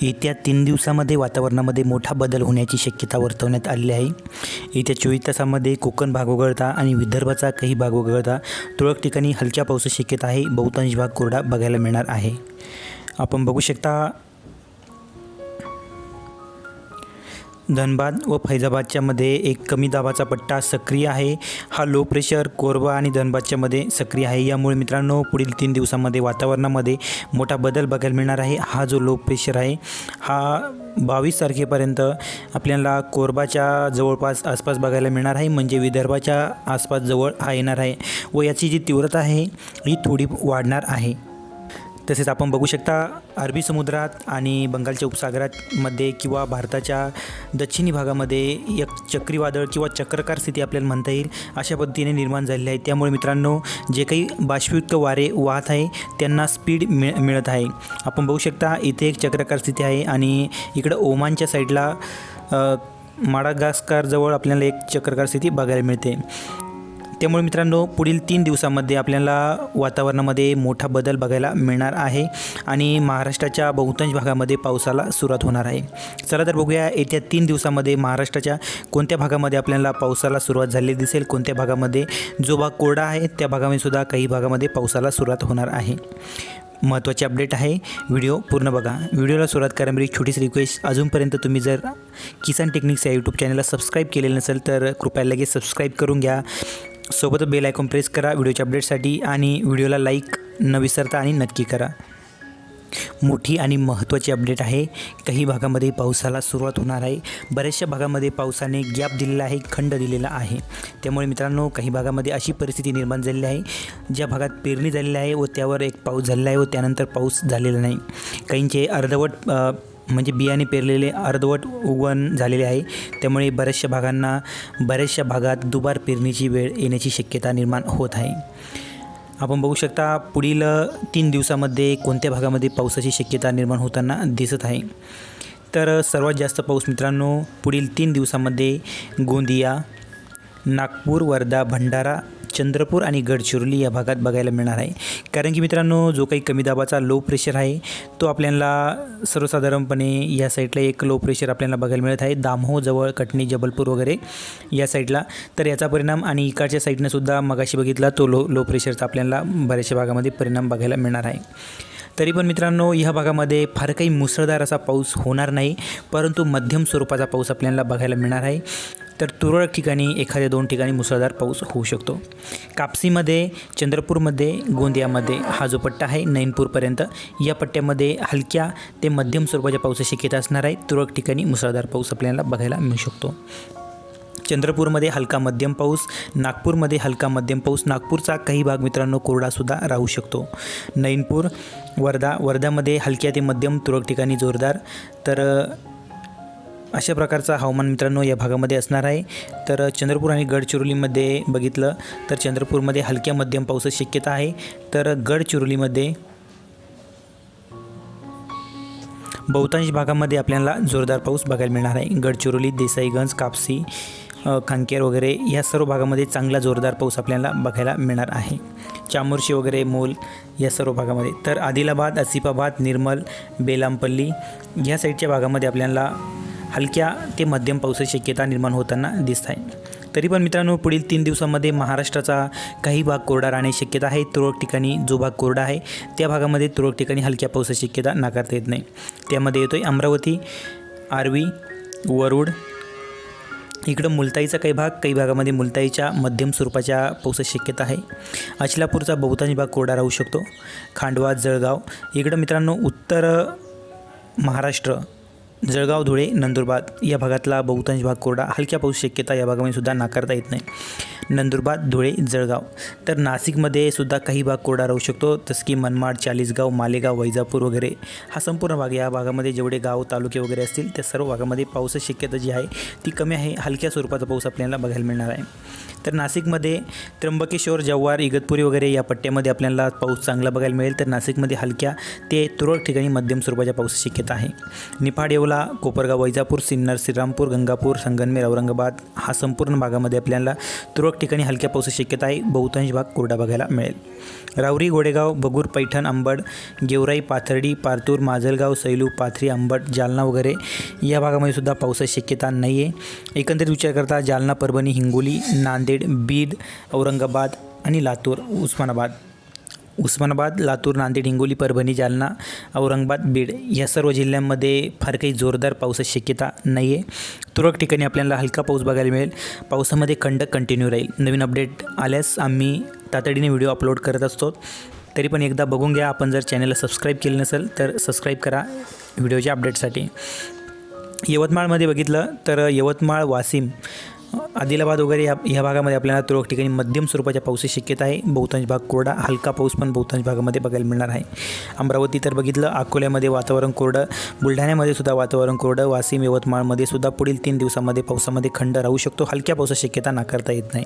येत्या 3 दिवसामध्ये वातावरणामध्ये मोठा बदल होण्याची शक्यता वर्तवण्यात आलेली आहे। येत्या 24 तासामध्ये कोकण भाग वगळता आणि विदर्भाचा काही भाग वगळता तुरळक ठिकाणी हलक्या पावसाची शक्यता आहे। बहुतांश भाग कोरडा बघायला मिळणार आहे। आपण बघू शकता धनबाद व फैजाबादच्या मध्ये एक कमी दाबाचा पट्टा सक्रिय आहे। हा लो प्रेशर कोरबा आणि धनबादच्या मध्ये सक्रिय आहे। यामुळे मित्रांनो पुढील 3 दिवसांमध्ये वातावरणामध्ये मोठा बदल बघायला मिळणार आहे। हा जो लो प्रेशर आहे हा 22 तारखेपर्यंत आपल्याला कोरबाच्या जवळपास आसपास बघायला मिळणार आहे, म्हणजे विदर्भाच्या आसपास जवळ हा येणार आहे व याची जी तीव्रता आहे ही थोडी वाढणार आहे। तसेच आपण बघू शकता अरबी समुद्रात आणि बंगालच्या उपसागरामध्ये किंवा भारताच्या दक्षिणी भागामध्ये एक चक्रीवादळ किंवा चक्रकार स्थिती आपल्याला म्हणता येईल अशा पद्धतीने निर्माण झालेली आहे। त्यामुळे मित्रांनो जे काही बाष्पयुक्त वारे वाहत आहे त्यांना स्पीड मिळत आहे। आपण बघू शकता इथे एक चक्रकार स्थिती आहे आणि इकडं ओमानच्या साईडला माडागास्कर जवळ आपल्याला एक चक्रकार स्थिती बघायला मिळते। त्यामुळे मित्रांनो पुढील 3 दिवसांमध्ये आपल्याला वातावरणामध्ये मोठा बदल बघायला मिळणार आहे आणि महाराष्ट्राच्या बहुतांश भागामध्ये पावसाला सुरुवात होणार आहे। चला तर बघूया येत्या 3 दिवसांमध्ये महाराष्ट्राच्या कोणत्या भागामध्ये आपल्याला पावसाला सुरुवात झालेली दिसेल, कोणत्या भागामध्ये जो भाग कोरडा आहे त्या भागामध्ये सुद्धा काही भागामध्ये पावसाला सुरुवात होणार आहे। महत्त्वाचे अपडेट आहे, व्हिडिओ पूर्ण बघा। व्हिडिओला सुरुवात करण्यापूर्वी छोटीशी रिक्वेस्ट, अजूनपर्यंत तुम्ही जर किसान टेक्निक्स या यूट्यूब चॅनलला सबस्क्राईब केलेलं नसेल तर कृपया लगेच सबस्क्राईब करून घ्या। सोबतच बेल आयकॉन प्रेस करा व्हिडिओच्या अपडेटसाठी आणि व्हिडिओला लाईक न विसरता आणि नक्की करा। मोठी आणि महत्त्वाची अपडेट आहे, काही भागामध्ये पावसाला सुरुवात होणार आहे। बऱ्याचशा भागामध्ये पावसाने गॅप दिलेला आहे, खंड दिलेला आहे। त्यामुळे मित्रांनो काही भागामध्ये अशी परिस्थिती निर्माण झालेली आहे, ज्या भागात पेरणी झालेली आहे व त्यावर एक पाऊस झालेला आहे व त्यानंतर पाऊस झालेला नाही। काहींचे अर्धवट म्हणजे बियाणे पेरलेले अर्धवट उगवण झालेले आहे। त्यामुळे बऱ्याचशा भागात दुबार पेरणीची वेळ येण्याची शक्यता निर्माण होत आहे। आपण बघू शकता पुढील 3 दिवसामध्ये कोणत्या भागामध्ये पावसाची शक्यता निर्माण होताना दिसत आहे। तर सर्वात जास्त पाऊस मित्रांनो पुढील 3 दिवसामध्ये गोंदिया, नागपूर, वर्धा, भंडारा, चंद्रपूर आणि गडचिरोली या भागात बघायला मिळणार आहे। कारण की मित्रांनो जो काही कमी दाबाचा लो प्रेशर आहे तो आपल्याला सर्वसाधारणपणे या साईडला एक लो प्रेशर आपल्याला बघायला मिळत आहे, दामोह जवळ, कटनी, जबलपूर वगैरे या साईडला। तर याचा परिणाम आणि इकडच्या साईडने सुद्धा मगाशी बघितला तो लो प्रेशरचा आपल्याला बऱ्याचशा भागामध्ये परिणाम बघायला मिळणार आहे। तरी पण मित्रांनो ह्या भागामध्ये फार काही मुसळधार असा पाऊस होणार नाही, परंतु मध्यम स्वरूपाचा पाऊस आपल्याला बघायला मिळणार आहे। तर तुरळक ठिकाणी एखाद्या 2 ठिकाणी मुसळधार पाऊस होऊ शकतो। कापसीमध्ये, चंद्रपूरमध्ये, गोंदियामध्ये हा जो पट्टा आहे नैनपूरपर्यंत या पट्ट्यामध्ये हलक्या ते मध्यम स्वरूपाच्या पावसाची शक्यता असणार आहे। तुरळक ठिकाणी मुसळधार पाऊस आपल्याला बघायला मिळू शकतो। चंद्रपूरमध्ये हलका मध्यम पाऊस, नागपूरमध्ये हलका मध्यम पाऊस, नागपूरचा काही भाग मित्रांनो कोरडासुद्धा राहू शकतो। नैनपूर, वर्ध्यामध्ये हलक्या ते मध्यम, तुरळक ठिकाणी जोरदार। तर अशा प्रकारचा हवामान मित्रांनो या भागामध्ये असणार आहे। तर चंद्रपूर आणि गडचिरोलीमध्ये बघितलं तर चंद्रपूरमध्ये हलक्या मध्यम पावसाची शक्यता आहे। तर गडचिरोलीमध्ये बहुतांश भागामध्ये आपल्याला जोरदार पाऊस बघायला मिळणार आहे। गडचिरोली, देसाईगंज, कापसी, खांकेर वगैरे या सर्व भागामध्ये चांगला जोरदार पाऊस आपल्याला बघायला मिळणार आहे। चामोर्शी वगैरे, मोल या सर्व भागामध्ये। तर आदिलाबाद, आसिफाबाद, निर्मल, बेलामपल्ली या साईडच्या भागामध्ये आपल्याला हलक्या ते मध्यम पावसाची शक्यता निर्माण होताना दिसत आहे। तरी पण मित्रांनो पुढील 3 दिवसांमध्ये महाराष्ट्राचा काही भाग कोरडा राहण्याची शक्यता आहे। तुरळक ठिकाणी जो भाग कोरडा आहे त्या भागामध्ये तुरळक ठिकाणी हलक्या पावसाची शक्यता नाकारता येत नाही। त्यामध्ये येतोय अमरावती, आर्वी, वरुड, इकडं मुलताईचा काही भागामध्ये मुलताईच्या मध्यम स्वरूपाच्या पावसाची शक्यता आहे। अचलापूरचा बहुतांश भाग कोरडा राहू शकतो। खांडवा, जळगाव इकडं मित्रांनो उत्तर महाराष्ट्र, जळगाव, धुळे, नंदुरबार या भागातला बहुतांश भाग कोरडा, हलक्या पाऊस शक्यता या भागामध्ये सुद्धा नाकारता येत नाही। नंदुरबार, धुळे, जळगाव। तर नाशिकमध्ये सुद्धा काही भाग कोरडा राहू शकतो, जसं की मनमाड, चाळीसगाव, मालेगाव, वैजापूर वगैरे हा संपूर्ण भाग, या भागामध्ये जेवढे गाव तालुके वगैरे असतील त्या सर्व भागामध्ये पावसाची शक्यता जी आहे ती कमी आहे। हलक्या स्वरूपाचा पाऊस आपल्याला बघायला मिळणार आहे। तर नाशिकमध्ये त्र्यंबकेश्वर, जव्हार, इगतपुरी वगैरे या पट्ट्यामध्ये आपल्याला पाऊस चांगला बघायला मिळेल. तर नाशिकमध्ये हलक्या ते तुरळक ठिकाणी मध्यम स्वरूपाच्या पावसाची शक्यता आहे. निफाड, येवला, कोपरगाव, वैजापूर, सिन्नर, श्रीरामपूर, गंगापूर, संगमनेर, औरंगाबाद हा संपूर्ण भागामध्ये आपल्याला तुरळक ठिकाणी हलक्या पावसाची शक्यता आहे. बहुतांश भाग कोरडा बघायला मिळेल. राहुरी, गोडेगाव, बगूर, पैठण, अंबड, गेवराई, पाथर्डी, पारतूर, माजलगाव, सैलू, पाथरी, अंबड, जालना वगैरे या भागामध्ये सुद्धा पावसाची शक्यता नाही आहे. एकंदरीत विचार करता जालना, परभणी, हिंगोली, नांदेड, बीड, औरंगाबाद आणि लातूर, उस्मानाबाद, लातूर, नांदेड, हिंगोली, परभणी, जालना, औरंगाबाद, बीड या सर्व जिल्ह्यांमध्ये फार काही जोरदार पावसाची शक्यता नाही आहे. तुरळक ठिकाणी आपल्याला हलका पाऊस बघायला मिळेल. पावसामध्ये कंटिन्यू राहील. नवीन अपडेट आल्यास आम्ही तातडीने व्हिडिओ अपलोड करत असतो. तरी पण एकदा बघून घ्या. आपण जर चॅनलला सबस्क्राईब केलं नसेल तर सबस्क्राईब करा व्हिडिओच्या अपडेटसाठी. यवतमाळमध्ये बघितलं तर यवतमाळ, वाशिम, आदिलाबाद वगैरे ह्या भागामध्ये आपल्याला तुरळक ठिकाणी मध्यम स्वरूपाच्या पावसाची शक्यता आहे. बहुतांश भाग कोरडा, हलका पाऊस पण बहुतांश भागामध्ये बघायला मिळणार आहे. अमरावती तर बघितलं, अकोल्यामध्ये वातावरण कोरडं, बुलढाण्यामध्ये सुद्धा वातावरण कोरडं, वाशिम, यवतमाळमध्ये सुद्धा पुढील 3 दिवसामध्ये पावसामध्ये खंड राहू शकतो. हलक्या पावसाची शक्यता नाकारता येत नाही.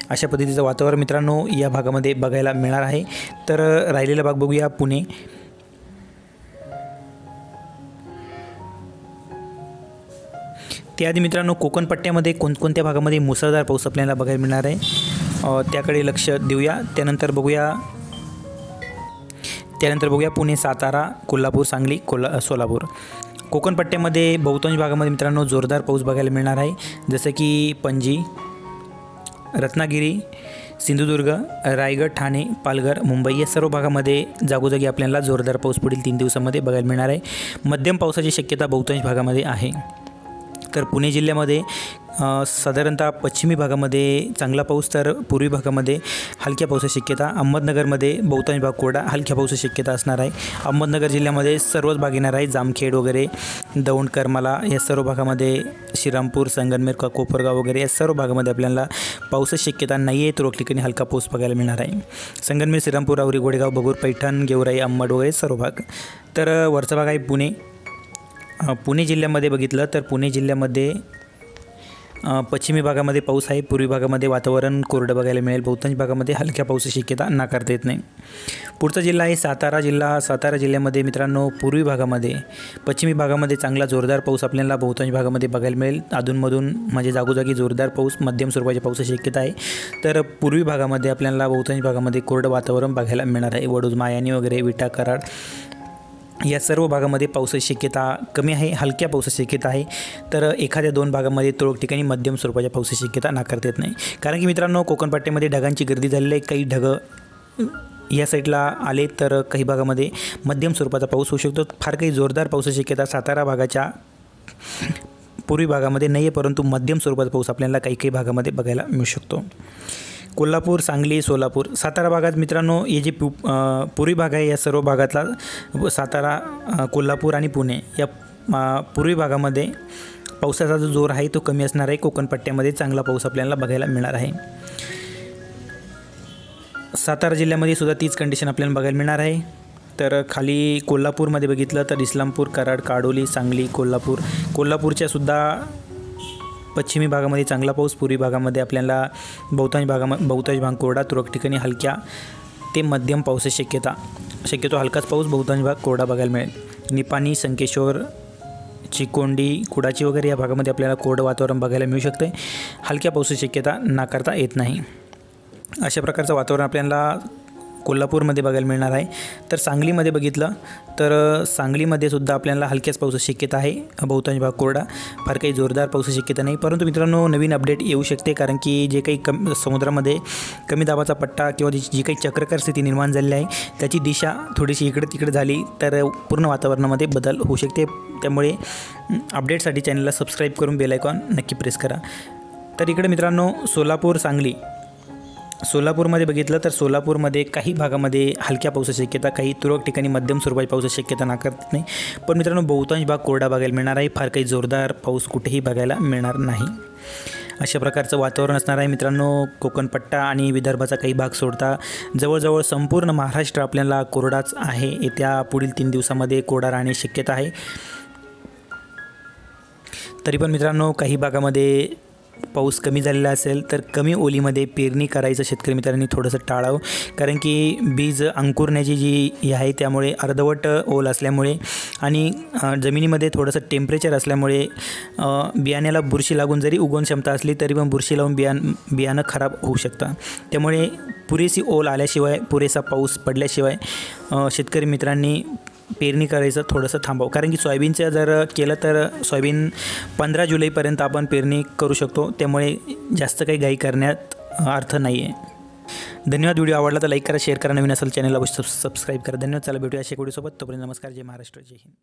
अशा पद्धतीचं वातावरण मित्रांनो या भागामध्ये बघायला मिळणार आहे. तर राहिलेला भाग बघूया. पुणे, त्याआधी मित्रांनो कोकण पट्ट्यामध्ये कोणकोणत्या भागामध्ये मुसळधार पाऊस आपल्याला बघायला मिळणार आहे त्याकडे लक्ष देऊया. त्यानंतर बघूया पुणे, सातारा, कोल्हापूर, सांगली, सोलापूर. कोकण पट्ट्यामध्ये बहुतांश भागामध्ये मित्रांनो जोरदार पाऊस बघायला मिळणार आहे. जसं की पणजी, रत्नागिरी, सिंधुदुर्ग, रायगड, ठाणे, पालघर, मुंबई या सर्व भागामध्ये जागोजागी आपल्याला जोरदार पाऊस पुढील 3 दिवसामध्ये बघायला मिळणार आहे. मध्यम पावसाची शक्यता बहुतांश भागामध्ये आहे. तर पुणे जिल्ह्यामध्ये साधारणतः पश्चिमी भागामध्ये चांगला पाऊस, तर पूर्वी भागामध्ये हलक्या पावसाची शक्यता. अहमदनगरमध्ये बहुतांश भाग कोरडा, हलक्या पावसाची शक्यता असणार आहे. अहमदनगर जिल्ह्यामध्ये सर्वच भाग येणार आहे. जामखेड वगैरे, दौंड, करमाला या सर्व भागामध्ये, श्रीरामपूर, संगमनेर, कोपरगाव वगैरे या सर्व भागामध्ये आपल्याला पावसाची शक्यता नाही आहे. तुरळक ठिकाणी हलका पाऊस बघायला मिळणार आहे. संगमनेर, श्रीरामपूर, राहुरी, गोडेगाव, बगूर, पैठण, गेवराई, अंबड वगैरे सर्व भाग. तर वरचा भाग आहे पुणे जिल्ह्यामध्ये बघितलं तर पुणे जिल्ह्यामध्ये पश्चिमी भागामध्ये पाऊस आहे. पूर्वी भागामध्ये वातावरण कोरडं बघायला मिळेल. बहुतांश भागामध्ये हलक्या पावसाची शक्यता नाकारता येत नाही. पुढचा जिल्हा आहे सातारा जिल्हा. सातारा जिल्ह्यामध्ये मित्रांनो पूर्वी भागामध्ये, पश्चिमी भागामध्ये चांगला जोरदार पाऊस आपल्याला बहुतांश भागामध्ये बघायला मिळेल. अधूनमधून म्हणजे जागोजागी जोरदार पाऊस, मध्यम स्वरूपाच्या पावसाची शक्यता आहे. तर पूर्वी भागामध्ये आपल्याला बहुतांश भागामध्ये कोरडं वातावरण बघायला मिळणार आहे. वडूज, मायानी वगैरे, विटा, कराड या सर्व भागामध्ये पावसाची शक्यता कमी आहे. हलक्या पावसाची शक्यता आहे. तर एखाद्या 2 भागामध्ये तुरळक ठिकाणी मध्यम स्वरूपाच्या पावसाची शक्यता नाकारता येत नाही. कारण की मित्रांनो कोकण पट्ट्यामध्ये ढगांची गर्दी झालेली आहे. काही ढग या साईडला आले तर काही भागामध्ये मध्यम स्वरूपाचा पाऊस होऊ शकतो. फार काही जोरदार पावसाची शक्यता सातारा भागाच्या पूर्वी भागामध्ये नाही आहे, परंतु मध्यम स्वरूपाचा पाऊस आपल्याला काही भागामध्ये बघायला मिळू शकतो. कोल्हापूर, सांगली, सोलापूर, सातारा भागात मित्रांनो हे जे पूर्वी भाग आहे या सर्व भागातला सातारा, कोल्हापूर आणि पुणे या पूर्वी भागामध्ये पावसाचा जो जोर आहे तो कमी असणार आहे. कोकण पट्ट्यामध्ये चांगला पाऊस आपल्याला बघायला मिळणार आहे. सातारा जिल्ह्यामध्ये सुद्धा तीच कंडिशन आपल्याला बघायला मिळणार आहे. तर खाली कोल्हापूरमध्ये बघितलं तर इस्लामपूर, कराड, काडोली, सांगली, कोल्हापूरच्या सुद्धा पश्चिमी भागामध्ये चांगला पाऊस. पूर्वी भागामध्ये आपल्याला बहुतांश भाग कोरडा, तुरळक ठिकाणी हलक्या ते मध्यम पावसाची शक्यतो हलकाच पाऊस, बहुतांश भाग कोरडा बघायला मिळेल. निपाणी, संकेश्वर, चिकोंडी, कुडाची वगैरे या भागामध्ये आपल्याला कोरडं वातावरण बघायला मिळू शकते. हलक्या पावसाची शक्यता नाकारता येत नाही. अशा प्रकारचं वातावरण आपल्याला कोल्हापूरमध्ये बघायला मिळणार आहे. तर सांगलीमध्ये बघितलं तर सांगलीमध्ये सुद्धा आपल्याला हलक्याच पावसाची शक्यता आहे. बहुतांश भाग कोरडा, फार काही जोरदार पावसाची शक्यता नाही. परंतु मित्रांनो नवीन अपडेट येऊ शकते, कारण की जे काही समुद्रामध्ये कमी दाबाचा पट्टा किंवा जी काही चक्राकार स्थिती निर्माण झालेली आहे त्याची दिशा थोडीशी इकडे तिकडे झाली तर पूर्ण वातावरणामध्ये बदल होऊ शकते. त्यामुळे अपडेटसाठी चॅनलला सबस्क्राईब करून बेल आयकॉन नक्की प्रेस करा. तर इकडे मित्रांनो सोलापूर, सांगली, सोलापूरमध्ये बघितलं तर सोलापूरमध्ये काही भागामध्ये हलक्या पावसाची शक्यता, काही तुरळक ठिकाणी मध्यम स्वरूपाची पावसाची शक्यता नाकारत नाही. पण मित्रांनो बहुतांश भाग कोरडा बघायला मिळणार आहे. फार काही जोरदार पाऊस कुठेही बघायला मिळणार नाही. अशा प्रकारचं वातावरण असणार आहे मित्रांनो. कोकणपट्टा आणि विदर्भाचा काही भाग सोडता जवळजवळ संपूर्ण महाराष्ट्र आपल्याला कोरडाच आहे. येत्या पुढील 3 दिवसामध्ये कोरडा राहण्याची शक्यता आहे. तरी पण मित्रांनो काही भागामध्ये पाऊस कमी झालेला असेल तर कमी ओलीमध्ये पेरणी करायचं शेतकरी मित्रांनी थोडंसं टाळावं, कारण की बीज अंकुरण्याची जी हे आहे त्यामुळे अर्धवट ओल असल्यामुळे आणि जमिनीमध्ये थोडंसं टेम्परेचर असल्यामुळे बियाण्याला बुरशी लागून जरी उगवण क्षमता असली तरी पण बुरशी लावून बियाणं खराब होऊ शकतं. त्यामुळे पुरेशी ओल आल्याशिवाय, पुरेसा पाऊस पडल्याशिवाय शेतकरी मित्रांनी पेरणी करायचं थोडंसं थांबावं, कारण की सोयाबीनचं जर केलं तर सोयाबीन 15 जुलैपर्यंत आपण पेरणी करू शकतो. त्यामुळे जास्त काही घाई करण्यात अर्थ नाही आहे. धन्यवाद. व्हिडिओ आवडला तर लाईक करा, शेअर करा, नवीन असेल चॅनलला सबस्क्राईब करा. धन्यवाद. चला भेटूया अशा व्हिडिओसोबत. तोपर्यंत नमस्कार. जय महाराष्ट्र, जय हिंद.